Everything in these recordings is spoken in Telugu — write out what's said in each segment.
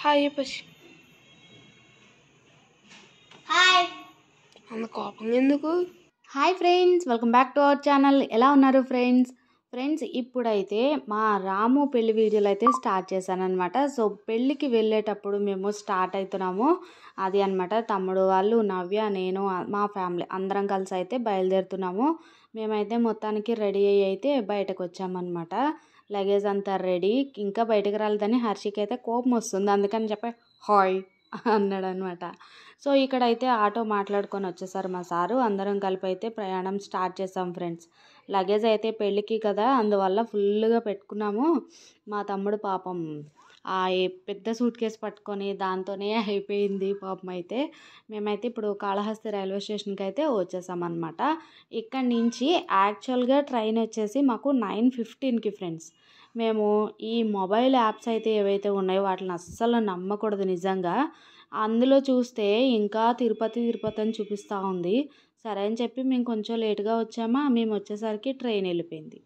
హాయ్ పసి హాయ్ అంత కోపం ఎందుకు? Hi friends, welcome back to our channel. ఎలా ఉన్నారు ఫ్రెండ్స్ ఇప్పుడైతే మా రాము పెళ్లి వీడియోలు అయితే స్టార్ట్ చేశాను అనమాట. సో పెళ్ళికి వెళ్ళేటప్పుడు మేము స్టార్ట్ అవుతున్నాము. అది అనమాట తమ్ముడు వాళ్ళు, నవ్య, నేను, మా ఫ్యామిలీ అందరం కలిసి అయితే బయలుదేరుతున్నాము. మేమైతే మొత్తానికి రెడీ అయ్యి అయితే బయటకు వచ్చామన్నమాట. లగేజ్ అంతా రెడీ, ఇంకా బయటకు రాలేదని హర్షికి అయితే కోపం వస్తుంది. అందుకని చెప్పి హాయ్ అన్నాడు అనమాట. సో ఇక్కడైతే ఆటో మాట్లాడుకొని వచ్చేసారు మా సారు. అందరం కలిపి అయితే ప్రయాణం స్టార్ట్ చేసాం ఫ్రెండ్స్. లగేజ్ అయితే పెళ్ళికి కదా, అందువల్ల ఫుల్గా పెట్టుకున్నాము. మా తమ్ముడు పాపం ఆ పెద్ద సూట్ కేసు పట్టుకొని దాంతోనే అయిపోయింది పాపం. అయితే మేమైతే ఇప్పుడు కాళహస్తి రైల్వే స్టేషన్కి అయితే వచ్చేసామన్నమాట. ఇక్కడి నుంచి యాక్చువల్గా ట్రైన్ వచ్చేసి మాకు 9:15కి ఫ్రెండ్స్. మేము ఈ మొబైల్ యాప్స్ అయితే ఏవైతే ఉన్నాయో వాటిని అస్సలు నమ్మకూడదు నిజంగా. అందులో చూస్తే ఇంకా తిరుపతి అని చూపిస్తూ ఉంది. సరే అని చెప్పి మేము కొంచెం లేట్గా వచ్చామా, మేము వచ్చేసరికి ట్రైన్ వెళ్ళిపోయింది.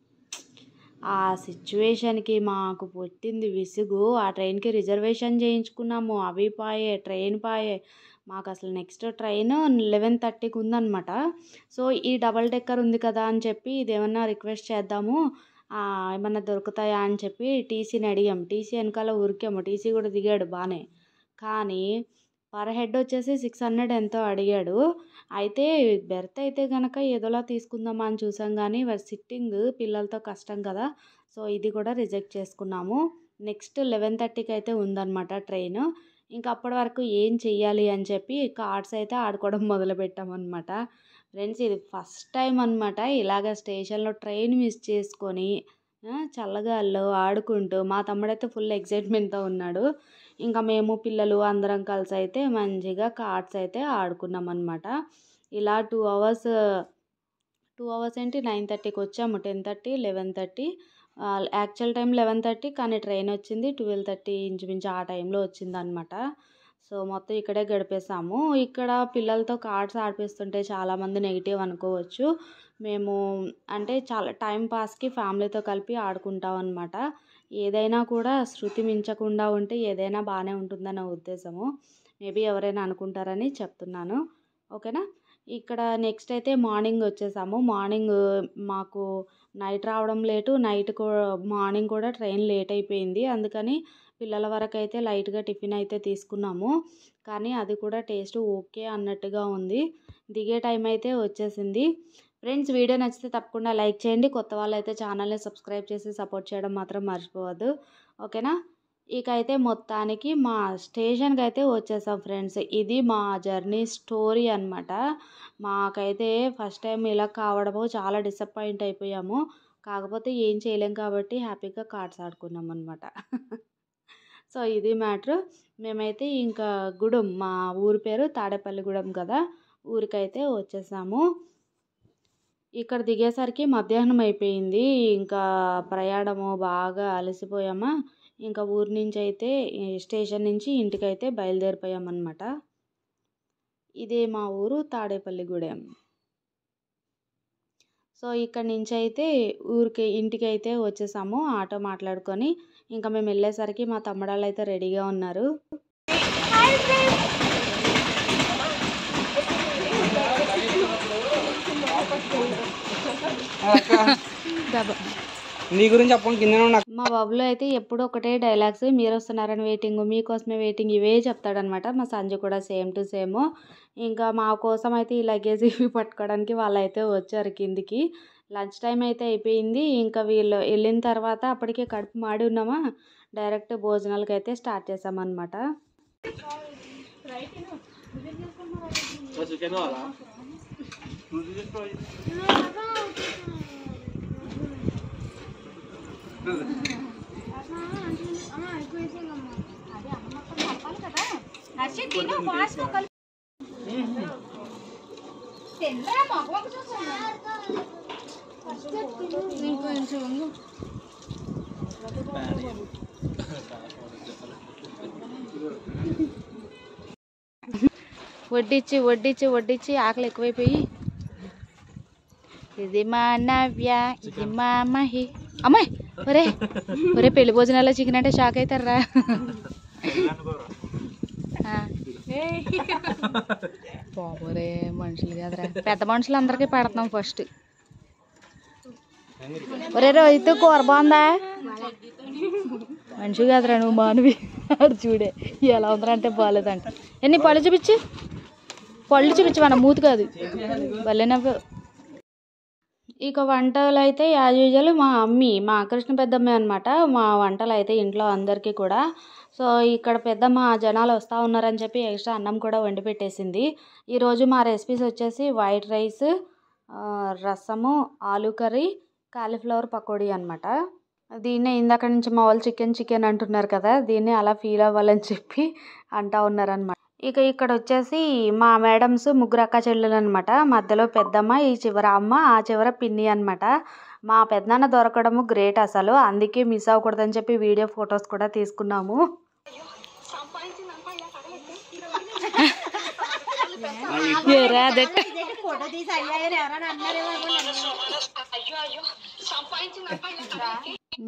ఆ సిచ్యువేషన్కి మాకు పుట్టింది విసుగు. ఆ ట్రైన్కి రిజర్వేషన్ చేయించుకున్నాము, అవి పాయే, ట్రైన్ పాయే. మాకు అసలు నెక్స్ట్ ట్రైన్ 11:30కి ఉందన్నమాట. సో ఈ డబల్ డెక్కర్ ఉంది కదా అని చెప్పి ఇదేమన్నా రిక్వెస్ట్ చేద్దాము, ఏమన్నా దొరుకుతాయా అని చెప్పి టీసీని అడిగాము. టీసీ వెనకాల ఉరికాము. టీసీ కూడా దిగాడు బాగానే, కానీ పర్ హెడ్ వచ్చేసి 600 ఎంతో అడిగాడు. అయితే బెర్త్ అయితే కనుక ఏదోలా తీసుకుందామా అని చూసాం, కానీ సిట్టింగ్ పిల్లలతో కష్టం కదా. సో ఇది కూడా రిజెక్ట్ చేసుకున్నాము. నెక్స్ట్ 11:30కి అయితే ఉందన్నమాట ట్రైన్. ఇంకా అప్పటి వరకు ఏం చెయ్యాలి అని చెప్పి కార్డ్స్ అయితే ఆడుకోవడం మొదలుపెట్టామన్నమాట. ఫ్రెండ్స్ ఇది ఫస్ట్ టైం అనమాట ఇలాగ స్టేషన్లో ట్రైన్ మిస్ చేసుకొని చల్లగాల్లో ఆడుకుంటూ. మా తమ్ముడైతే ఫుల్ ఎక్సైట్మెంట్తో ఉన్నాడు. ఇంకా మేము పిల్లలు అందరం కలిసి అయితే మంచిగా కార్డ్స్ అయితే ఆడుకున్నాం అనమాట. ఇలా 2 అవర్స్ ఏంటి 9:30కి వచ్చాము. 10:30, 11:30, యాక్చువల్ టైం 11:30, కానీ ట్రైన్ వచ్చింది 12:30 ఇంచుమించు ఆ టైంలో వచ్చిందనమాట. సో మొత్తం ఇక్కడే గడిపేసాము. ఇక్కడ పిల్లలతో కార్డ్స్ ఆడిపిస్తుంటే చాలామంది నెగిటివ్ అనుకోవచ్చు. మేము అంటే చాలా టైం పాస్కి ఫ్యామిలీతో కలిపి ఆడుకుంటాం అనమాట. ఏదైనా కూడా శృతి మించకుండా ఉంటే ఏదైనా బాగానే ఉంటుందన్న ఉద్దేశము. మేబీ ఎవరైనా అనుకుంటారని చెప్తున్నాను, ఓకేనా. ఇక్కడ నెక్స్ట్ అయితే మార్నింగ్ వచ్చేసాము. మార్నింగ్ మాకు నైట్ రావడం లేటు, మార్నింగ్ కూడా ట్రైన్ లేట్ అయిపోయింది. అందుకని పిల్లల వరకు అయితే లైట్గా టిఫిన్ అయితే తీసుకున్నాము, కానీ అది కూడా టేస్ట్ ఓకే అన్నట్టుగా ఉంది. దిగే టైం అయితే వచ్చేసింది. ఫ్రెండ్స్ వీడియో నచ్చితే తప్పకుండా లైక్ చేయండి. కొత్త వాళ్ళు అయితే ఛానల్ని సబ్స్క్రైబ్ చేసి సపోర్ట్ చేయడం మాత్రం మర్చిపోవద్దు, ఓకేనా. ఇక అయితే మొత్తానికి మా స్టేషన్కి అయితే వచ్చేసాం ఫ్రెండ్స్. ఇది మా జర్నీ స్టోరీ అనమాట. మాకైతే ఫస్ట్ టైం ఇలా కావడము చాలా డిసప్పాయింట్ అయిపోయాము. కాకపోతే ఏం చేయలేం కాబట్టి హ్యాపీగా కార్డ్స్ ఆడుకున్నాం అనమాట. సో ఇది మ్యాటర్. మేమైతే ఇంకా గూడెం, మా ఊరి పేరు తాడేపల్లిగూడెం కదా, ఊరికైతే వచ్చేసాము. ఇక్కడ దిగేసరికి మధ్యాహ్నం అయిపోయింది. ఇంకా ప్రయాణము బాగా అలసిపోయామా, ఇంకా ఊరి నుంచి అయితే స్టేషన్ నుంచి ఇంటికైతే బయలుదేరిపోయామన్నమాట. ఇదే మా ఊరు తాడేపల్లిగూడెం. సో ఇక్కడ నుంచి అయితే ఇంటికి అయితే వచ్చేసాము ఆటో మాట్లాడుకొని. ఇంకా మేము వెళ్ళేసరికి మా తమ్ముడాళ్ళు అయితే రెడీగా ఉన్నారు. నీ గురించి చెప్పండి కింద. మా బాబులో అయితే ఎప్పుడు ఒకటే డైలాగ్స్, మీరు వస్తున్నారని వెయిటింగ్, మీకోసమే వెయిటింగ్, ఇవే చెప్తాడనమాట. మా సంజు కూడా సేమ్ టు సేమ్. ఇంకా మా కోసం అయితే ఈ లగేజ్ ఇవి పట్టుకోవడానికి వాళ్ళైతే వచ్చారు కిందికి. లంచ్ టైం అయితే అయిపోయింది. ఇంకా వీళ్ళు వెళ్ళిన తర్వాత అప్పటికే కడుపు మాడి ఉన్నామా, డైరెక్ట్ భోజనాలకు అయితే స్టార్ట్ చేసామన్నమాట. వడ్డించి ఆకలి ఎక్కువైపోయి, ఇది మా నవ్య, ఇది మా మహి. అమ్మాయి ఒరే పెళ్లి భోజనాల్లో చికెన్ అంటే షాక్ అవుతారా. బాబోరే మనుషులు కదరా, పెద్ద మనుషులు అందరికీ పెడుతున్నాం ఫస్ట్. ఒరే రోహిత్ కూర బాగుందా? మనిషి కదరా నువ్వు, మానవి. చూడే ఎలా ఉందంటే బాగాలేదంట. ఎన్ని పళ్ళు చూపించి, పళ్ళు చూపించమన్న, మూతి కాదు. భలే నవ్వు. ఇక వంటలు అయితే యాజ్ యూజువల్ మా కృష్ణ పెద్దమ్మ అనమాట. మా వంటలు అయితే ఇంట్లో అందరికీ కూడా. సో ఇక్కడ పెద్దమ్మ జనాలు వస్తూ ఉన్నారని చెప్పి ఎక్స్ట్రా అన్నం కూడా వండి పెట్టేసింది. ఈరోజు మా రెసిపీస్ వచ్చేసి వైట్ రైస్, రసము, ఆలూ కర్రీ, కాలీఫ్లవర్ పకోడీ అనమాట. దీన్నే ఇందాక నుంచి మా వాళ్ళు చికెన్ అంటున్నారు కదా, దీన్ని అలా ఫీల్ అవ్వాలని చెప్పి అంటూ ఉన్నారనమాట. ఇక ఇక్కడ వచ్చేసి మా మేడమ్స్ ముగ్గురు అక్క చెల్లెలు అనమాట. మధ్యలో పెద్దమ్మ, ఈ చివర అమ్మ, ఆ చివర పిన్ని అనమాట. మా పెద్దనాన్న దొరకడము గ్రేట్ అసలు, అందుకే మిస్ అవ్వకూడదని చెప్పి వీడియో ఫొటోస్ కూడా తీసుకున్నాము.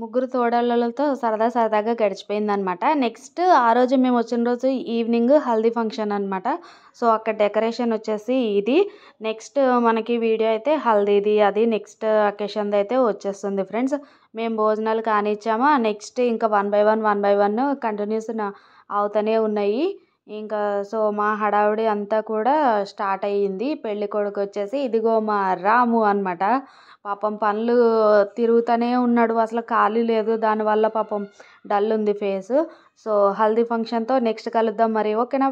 ముగ్గురు తోడళ్ళతో సరదాగా గడిచిపోయిందనమాట. నెక్స్ట్ ఆ రోజు మేము వచ్చిన రోజు ఈవినింగ్ హల్దీ ఫంక్షన్ అనమాట. సో అక్కడ డెకరేషన్ వచ్చేసి ఇది. నెక్స్ట్ మనకి వీడియో అయితే హల్దీది అది నెక్స్ట్ అకేషన్ది అయితే వచ్చేస్తుంది ఫ్రెండ్స్. మేము భోజనాలు కానిచ్చామా, నెక్స్ట్ ఇంకా 1 by 1 కంటిన్యూస్ అవుతూనే ఉన్నాయి. ఇంకా సో మా హడావుడి అంతా కూడా స్టార్ట్ అయ్యింది. పెళ్ళి కొడుకు వచ్చేసి ఇదిగో మా రాము అనమాట. పాపం పనులు తిరుగుతూనే ఉన్నాడు, అసలు ఖాళీ లేదు. దానివల్ల పాపం డల్ ఉంది ఫేస్. సో హల్దీ ఫంక్షన్తో నెక్స్ట్ కలుద్దాం మరి, ఓకేనా?